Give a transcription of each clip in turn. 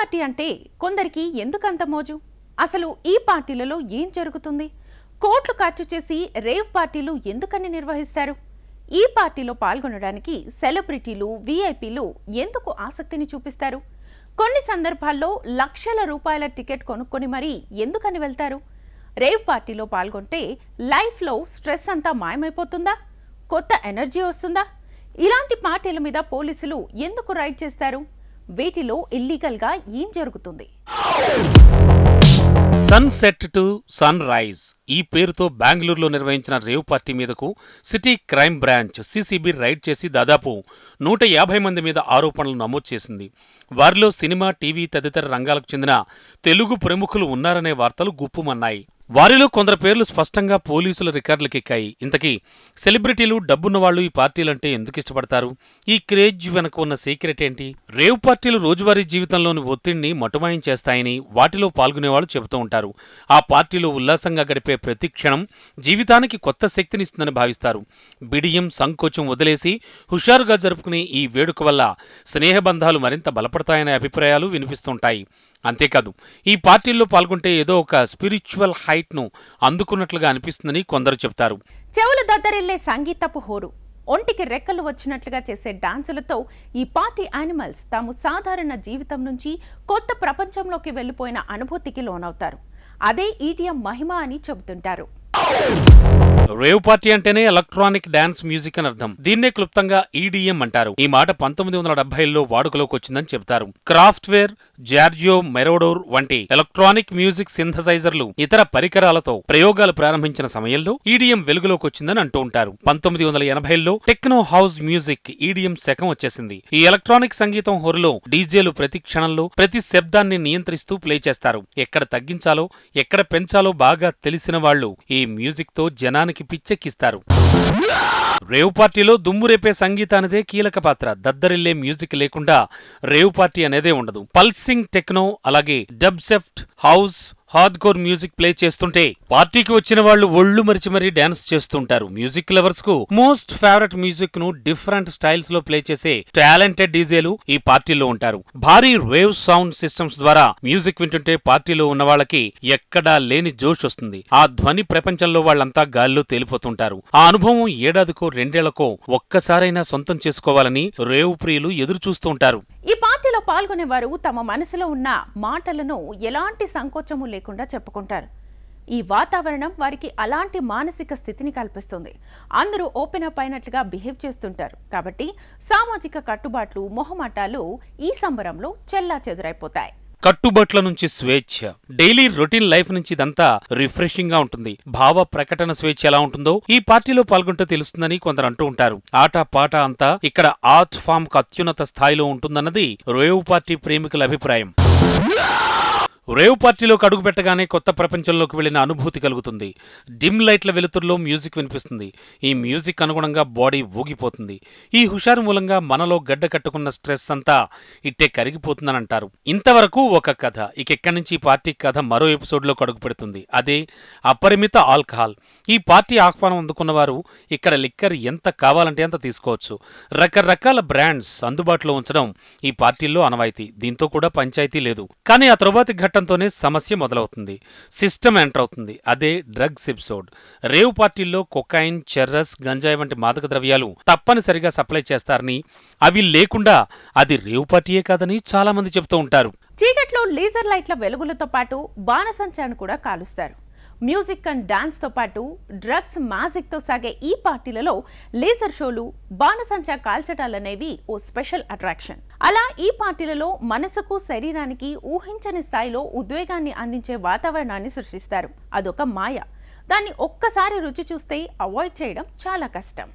Party అంటే కొందరికి ఎందుకంత మోజు? అసలు ఈ పార్టీలలో ఏం జరుగుతుంది? కోట్లు ఖర్చు చేసి రేవ్ పార్టీలు ఎందుకని నిర్వహిస్తారు? ఈ పార్టీలో పాల్గొనడానికి సెలబ్రిటీలు, వీఐపీలు ఎందుకు ఆసక్తిని చూపిస్తారు? కొన్ని సందర్భాల్లో లక్షల రూపాయల టికెట్ కొనుక్కొని మరీ ఎందుకని వెళ్తారు? రేవ్ పార్టీలో పాల్గొంటే లైఫ్లో స్ట్రెస్ అంతా మాయమైపోతుందా? కొత్త ఎనర్జీ వస్తుందా? ఇలాంటి పార్టీల మీద పోలీసులు ఎందుకు రైడ్ చేస్తారు? వీటిలో ఇల్లీగల్గా ఏం జరుగుతుంది? సన్సెట్ టు సన్ రైజ్ ఈ పేరుతో బెంగళూరులో నిర్వహించిన రేవ్ పార్టీ మీదకు city crime branch CCB raid చేసి దాదాపు 150 మంది మీద ఆరోపణలు నమోదు చేసింది. వారిలో సినిమా, టీవీ తదితర రంగాలకు చెందిన తెలుగు ప్రముఖులు ఉన్నారనే వార్తలు గుప్పుమన్నాయి. వారిలో కొందరు పేర్లు స్పష్టంగా పోలీసుల రికార్డులకెక్కాయి. ఇంతకీ సెలబ్రిటీలు, డబ్బున్నవాళ్లు ఈ పార్టీలంటే ఎందుకు ఇష్టపడతారు? ఈ క్రేజ్ వెనక ఉన్న సీక్రెట్ ఏంటి? రేవ్ పార్టీలు రోజువారీ జీవితంలోని ఒత్తిడిని మటుమాయం చేస్తాయని వాటిలో పాల్గొనేవాళ్లు చెబుతూ ఉంటారు. ఆ పార్టీలో ఉల్లాసంగా గడిపే ప్రతి క్షణం జీవితానికి కొత్త శక్తినిస్తుందని భావిస్తారు. బిడియం, సంకోచం వదిలేసి హుషారుగా జరుపుకునే ఈ వేడుక వల్ల స్నేహబంధాలు మరింత బలపడతాయనే అభిప్రాయాలు వినిపిస్తుంటాయి. అంతేకాదు, ఈ పార్టీల్లో పాల్గొంటే ఏదో ఒక స్పిరిచువల్ హైట్ను అందుకున్నట్లుగా అనిపిస్తుందని కొందరు చెప్తారు. చెవులు దద్దరిల్లే సంగీతపు హోరు, ఒంటికి రెక్కలు వచ్చినట్లుగా చేసే డాన్సులతో ఈ పార్టీ యానిమల్స్ తాము సాధారణ జీవితం నుంచి కొత్త ప్రపంచంలోకి వెళ్లిపోయిన అనుభూతికి లోనవుతారు. అదే ఈటీఎం మహిమ అని చెబుతుంటారు. రేవ్ పార్టీ అంటేనే ఎలక్ట్రానిక్ డాన్స్ మ్యూజిక్ అని అర్థం. దీన్నే క్లుప్తంగా ఈడీఎం అంటారు. ఈ మాట 1970లో వాడుకలోకి వచ్చిందని చెబుతారు. క్రాఫ్ట్వేర్, జార్జియో మెరోడోర్ వంటి ఎలక్ట్రానిక్ మ్యూజిక్ సింథసైజర్లు, ఇతర పరికరాలతో ప్రయోగాలు ప్రారంభించిన సమయంలో ఈడీఎం వెలుగులోకి వచ్చిందని అంటూ ఉంటారు. 1980లో టెక్నో హౌస్ మ్యూజిక్ ఈడీఎం శకం వచ్చేసింది. ఈ ఎలక్ట్రానిక్ సంగీతం హొరలో డీజేలు ప్రతి క్షణంలో ప్రతి శబ్దాన్ని నియంత్రిస్తూ ప్లే చేస్తారు. ఎక్కడ తగ్గించాలో, ఎక్కడ పెంచాలో బాగా తెలిసిన వాళ్లు ఈ మ్యూజిక్ తో జనానికి పిచ్చెక్కిస్తారు. రేవ్ పార్టీలో దుమ్ము రేపే సంగీతానిదే కీలక పాత్ర. దద్దరిల్లే మ్యూజిక్ లేకుండా రేవ్ పార్టీ అనేదే ఉండదు. పల్సింగ్ టెక్నో, అలాగే డబ్సెఫ్ట్, హౌస్, హార్డ్కోర్ మ్యూజిక్ ప్లే చేస్తుంటే పార్టీకి వచ్చిన వాళ్లు ఒళ్ళు మరిచి మరీ డాన్స్ చేస్తుంటారు. మ్యూజిక్ లవర్స్ కు మోస్ట్ ఫేవరెట్ మ్యూజిక్ ను డిఫరెంట్ స్టైల్స్ లో ప్లే చేసే టాలెంటెడ్ డీజేలు ఈ పార్టీలో ఉంటారు. భారీ రేవ్ సౌండ్ సిస్టమ్స్ ద్వారా మ్యూజిక్ వింటుంటే పార్టీలో ఉన్న వాళ్ళకి ఎక్కడా లేని జోష్ వస్తుంది. ఆ ధ్వని ప్రపంచంలో వాళ్లంతా గాల్లో తేలిపోతుంటారు. ఆ అనుభవం ఏడాదికో 2 ఏళ్లకో ఒక్కసారైనా సొంతం చేసుకోవాలని రేవ్ ప్రియులు ఎదురు చూస్తూ ఉంటారు. ఈ పార్టీలో పాల్గొనేవారు తమ మనసులో ఉన్న మాటలను ఎలాంటి సంకోచము లేకుండా చెప్పుకుంటారు. ఈ వాతావరణం వారికి అలాంటి మానసిక స్థితిని కల్పిస్తుంది. అందరూ ఓపెన్ అప్ అయినట్లుగా బిహేవ్ చేస్తుంటారు. కాబట్టి సామాజిక కట్టుబాట్లు, మొహమాటాలు ఈ సంబరంలో చెల్లాచెదురైపోతాయి. కట్టుబట్ల నుంచి స్వేచ్ఛ, డైలీ రొటీన్ లైఫ్ నుంచి ఇదంతా రిఫ్రెషింగ్ గా ఉంటుంది. భావ ప్రకటన స్వేచ్ఛ ఎలా ఉంటుందో ఈ పార్టీలో పాల్గొంటే తెలుస్తుందని కొందరు అంటూ ఉంటారు. ఆట పాట అంతా ఇక్కడ ఆర్ట్ ఫామ్ కు అత్యున్నత స్థాయిలో ఉంటుందన్నది రేవ్ పార్టీ ప్రేమికుల అభిప్రాయం. రేవ్ పార్టీలోకి అడుగు పెట్టగానే కొత్త ప్రపంచంలోకి వెళ్లిన అనుభూతి కలుగుతుంది. డిమ్ లైట్ల వెలుతురులో మ్యూజిక్ వినిపిస్తుంది. ఈ మ్యూజిక్ అనుగుణంగా బాడీ ఊగిపోతుంది. ఈ హుషారు మూలంగా మనలో గడ్డ కట్టుకున్న స్ట్రెస్ అంతా ఇట్టే కరిగిపోతుందని అంటారు. ఇంతవరకు ఒక కథ. ఇకెక్కడి నుంచి ఈ పార్టీ కథ మరో ఎపిసోడ్లోకి అడుగు పెడుతుంది. అదే అపరిమిత ఆల్కహాల్. ఈ పార్టీ ఆహ్వానం అందుకున్నవారు ఇక్కడ లిక్కర్ ఎంత కావాలంటే అంత తీసుకోవచ్చు. రకరకాల బ్రాండ్స్ అందుబాటులో ఉంచడం ఈ పార్టీల్లో అనవాయితీ. దీంతో కూడా పంచాయతీ లేదు. కానీ ఆ తరువాతి ఘట్టంతోనే సమస్య మొదలవుతుంది. సిస్టమ్ ఎంటర్ అవుతుంది. అదే డ్రగ్స్ ఎపిసోడ్. రేవ్ పార్టీల్లో కొకైన్, చెర్రస్, గంజాయి వంటి మాదక ద్రవ్యాలు తప్పనిసరిగా సప్లై చేస్తారని, అవి లేకుండా అది రేవ్ పార్టీయే కాదని చాలా మంది చెబుతూ ఉంటారు. చీకట్లో లేజర్ లైట్ల వెలుగులతో పాటు బాణసంచాను కూడా కాలుస్తారు. మ్యూజిక్ అండ్ డాన్స్ తో పాటు డ్రగ్స్, మ్యాజిక్ తో సాగే ఈ పార్టీలలో లేజర్ షోలు, బాణసంచా కాల్చటాలనేవి ఓ స్పెషల్ అట్రాక్షన్. అలా ఈ పార్టీలలో మనసుకు, శరీరానికి ఊహించని స్థాయిలో ఉద్వేగాన్ని అందించే వాతావరణాన్ని సృష్టిస్తారు. అదొక మాయ. దాన్ని ఒక్కసారి రుచి చూస్తే అవాయిడ్ చేయడం చాలా కష్టం.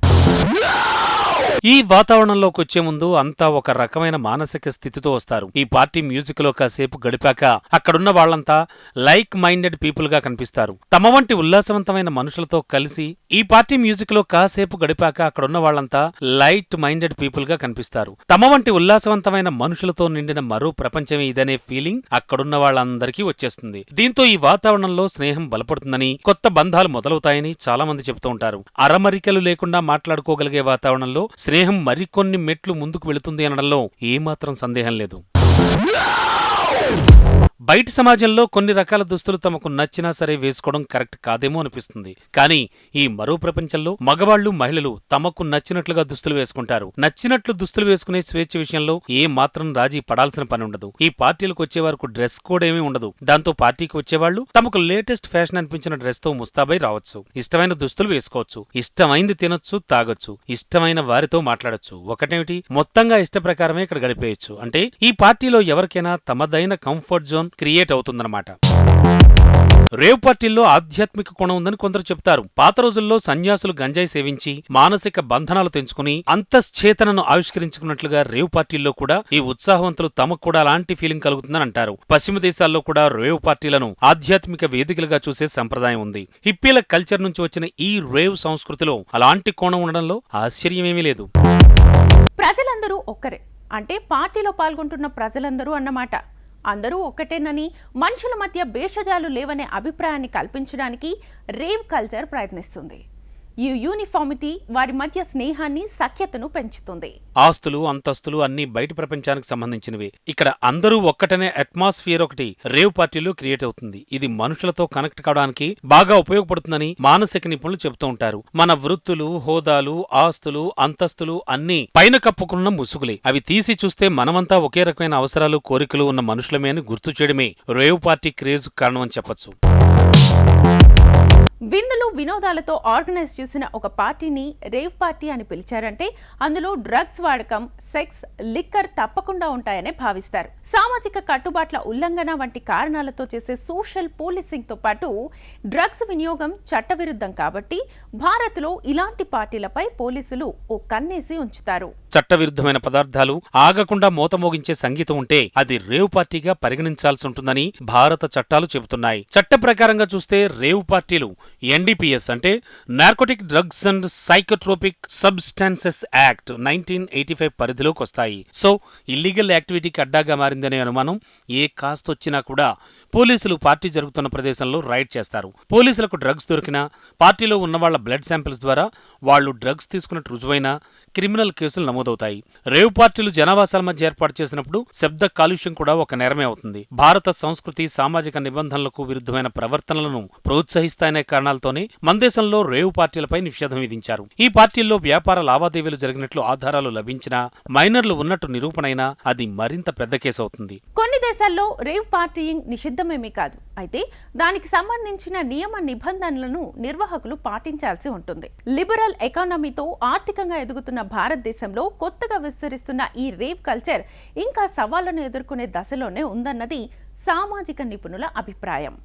ఈ వాతావరణంలోకి వచ్చే ముందు అంతా ఒక రకమైన మానసిక స్థితితో వస్తారు. ఈ పార్టీ మ్యూజిక్ లో కాసేపు గడిపాక అక్కడున్న వాళ్లంతా లైక్ మైండెడ్ పీపుల్ గా కనిపిస్తారు. తమ వంటి ఉల్లాసవంతమైన మనుషులతో కలిసి ఈ పార్టీ మ్యూజిక్ లో కాసేపు గడిపాక అక్కడున్న వాళ్లంతా లైట్ మైండెడ్ పీపుల్ గా కనిపిస్తారు. తమ వంటి ఉల్లాసవంతమైన మనుషులతో నిండిన మరో ప్రపంచమే ఇదనే ఫీలింగ్ అక్కడున్న వాళ్ళందరికీ వచ్చేస్తుంది. దీంతో ఈ వాతావరణంలో స్నేహం బలపడుతుందని, కొత్త బంధాలు మొదలవుతాయని చాలా మంది చెబుతూ ఉంటారు. అరమరికలు లేకుండా మాట్లాడుకోగలిగే వాతావరణంలో స్నేహం మరికొన్ని మెట్లు ముందుకు వెళుతుంది అనడంలో ఏమాత్రం సందేహం లేదు. బయటి సమాజంలో కొన్ని రకాల దుస్తులు తమకు నచ్చినా సరే వేసుకోవడం కరెక్ట్ కాదేమో అనిపిస్తుంది. కానీ ఈ మరో ప్రపంచంలో మగవాళ్లు మహిళలు తమకు నచ్చినట్లుగా దుస్తులు వేసుకుంటారు. నచ్చినట్లు దుస్తులు వేసుకునే స్వేచ్ఛ విషయంలో ఏ మాత్రం రాజీ పడాల్సిన పని ఉండదు. ఈ పార్టీలకు వచ్చే వరకు డ్రెస్ కోడ్ ఏమీ ఉండదు. దాంతో పార్టీకి వచ్చేవాళ్లు తమకు లేటెస్ట్ ఫ్యాషన్ అనిపించిన డ్రెస్ తో ముస్తాబై రావచ్చు. ఇష్టమైన దుస్తులు వేసుకోవచ్చు. ఇష్టమైంది తినొచ్చు, తాగొచ్చు. ఇష్టమైన వారితో మాట్లాడొచ్చు. ఒకటేమిటి, మొత్తంగా ఇష్ట ప్రకారమే ఇక్కడ గడిపేయచ్చు. అంటే ఈ పార్టీలో ఎవరికైనా తమదైన కంఫర్ట్ జోన్ క్రియేట్ అవుతుందన్నమాట. రేవ్ పార్టీల్లో ఆధ్యాత్మిక కోణం ఉందని కొందరు చెప్తారు. పాత రోజుల్లో సన్యాసులు గంజాయి సేవించి మానసిక బంధనాలు తెంచుకుని అంతశ్చేతనను ఆవిష్కరించుకున్నట్లుగా రేవ్ పార్టీల్లో కూడా ఈ ఉత్సాహవంతులు తమకు కూడా అలాంటి ఫీలింగ్ కలుగుతుందని అంటారు. పశ్చిమ దేశాల్లో కూడా రేవ్ పార్టీలను ఆధ్యాత్మిక వేదికలుగా చూసే సంప్రదాయం ఉంది. హిప్పీల కల్చర్ నుంచి వచ్చిన ఈ రేవ్ సంస్కృతిలో అలాంటి కోణం ఉండడంలో ఆశ్చర్యమేమీ లేదు. ప్రజలందరూ ఒక్కరే అంటే పార్టీలో పాల్గొంటున్న ప్రజలందరూ అన్నమాట. అందరూ ఒక్కటేనని, మనుషుల మధ్య భేషజాలు లేవనే అభిప్రాయాన్ని కల్పించడానికి రేవ్ కల్చర్ ప్రయత్నిస్తుంది. ఈ యూనిఫామిటీ వారి మధ్య స్నేహాన్ని, సఖ్యతను పెంచుతుంది. ఆస్తులు, అంతస్తులు అన్నీ బయట ప్రపంచానికి సంబంధించినవే. ఇక్కడ అందరూ ఒక్కటనే అట్మాస్ఫియర్ ఒకటి రేవ్ పార్టీలో క్రియేట్ అవుతుంది. ఇది మనుషులతో కనెక్ట్ కావడానికి బాగా ఉపయోగపడుతుందని మానసిక నిపుణులు చెబుతూ ఉంటారు. మన వృత్తులు, హోదాలు, ఆస్తులు, అంతస్తులు అన్నీ పైన కప్పుకున్న ముసుగులే. అవి తీసి చూస్తే మనమంతా ఒకే రకమైన అవసరాలు, కోరికలు ఉన్న మనుషులమే అని గుర్తు చేయడమే రేవ్ పార్టీ క్రేజ్ కారణం అని చెప్పొచ్చు. విందులు, వినోదాలతో ఆర్గనైజ్ చేసిన ఒక పార్టీని రేవ్ పార్టీ అని పిలిచారంటే అందులో డ్రగ్స్ వాడకం, సెక్స్, లిక్కర్ తప్పకుండా ఉంటాయనే భావిస్తారు. సామాజిక కట్టుబాట్ల ఉల్లంఘన వంటి కారణాలతో చేసే సోషల్ పోలీసింగ్ తో పాటు డ్రగ్స్ వినియోగం చట్టవిరుద్ధం కాబట్టి భారత్లో ఇలాంటి పార్టీలపై పోలీసులు ఓ కన్నేసి ఉంచుతారు. చట్టవిరుద్ధమైన పదార్థాలు, ఆగకుండా మోతమోగించే సంగీతం ఉంటే అది రేవ్ పార్టీగా పరిగణించాల్సి ఉంటుందని భారత చట్టాలు చెబుతున్నాయి. చట్ట ప్రకారంగా చూస్తే రేవ్ పార్టీలు ఎన్డీపీఎస్ అంటే narcotic drugs and psychotropic substances act 1985 పరిధిలోకి వస్తాయి. సో ఇల్లీగల్ యాక్టివిటీకి అడ్డాగా మారిందనే అనుమానం ఏ కాస్త వచ్చినా కూడా పోలీసులు పార్టీ జరుగుతున్న ప్రదేశంలో రైడ్ చేస్తారు. పోలీసులకు డ్రగ్స్ దొరికినా, పార్టీలో ఉన్నవాళ్ల బ్లడ్ శాంపిల్స్ ద్వారా వాళ్లు డ్రగ్స్ తీసుకున్నట్టు రుజువైనా క్రిమినల్ కేసులు నమోదవుతాయి. రేవ్ పార్టీలు జనావాసాల మధ్య ఏర్పాటు చేసినప్పుడు శబ్ద కాలుష్యం కూడా ఒక నేరమే అవుతుంది. భారత సంస్కృతి, సామాజిక నిబంధనలకు విరుద్ధమైన ప్రవర్తనలను ప్రోత్సహిస్తాయనే కారణాలతోనే మన దేశంలో రేవ్ పార్టీలపై నిషేధం విధించారు. ఈ పార్టీల్లో వ్యాపార లావాదేవీలు జరిగినట్లు ఆధారాలు లభించినా, మైనర్లు ఉన్నట్టు నిరూపణైనా అది మరింత పెద్ద కేసు అవుతుంది. కొన్ని దేశాల్లో రేవ్ పార్టీయింగ్ నిషిద్ధమేమీ కాదు. అయితే దానికి సంబంధించిన నియమ నిబంధనలను నిర్వాహకులు పాటించాల్సి ఉంటుంది. లిబరల్ ఎకానమీతో ఆర్థికంగా ఎదుగుతున్న భారతదేశంలో కొత్తగా విస్తరిస్తున్న ఈ రేవ్ కల్చర్ ఇంకా సవాళ్లను ఎదుర్కొనే దశలోనే ఉందన్నది సామాజిక నిపుణుల అభిప్రాయం.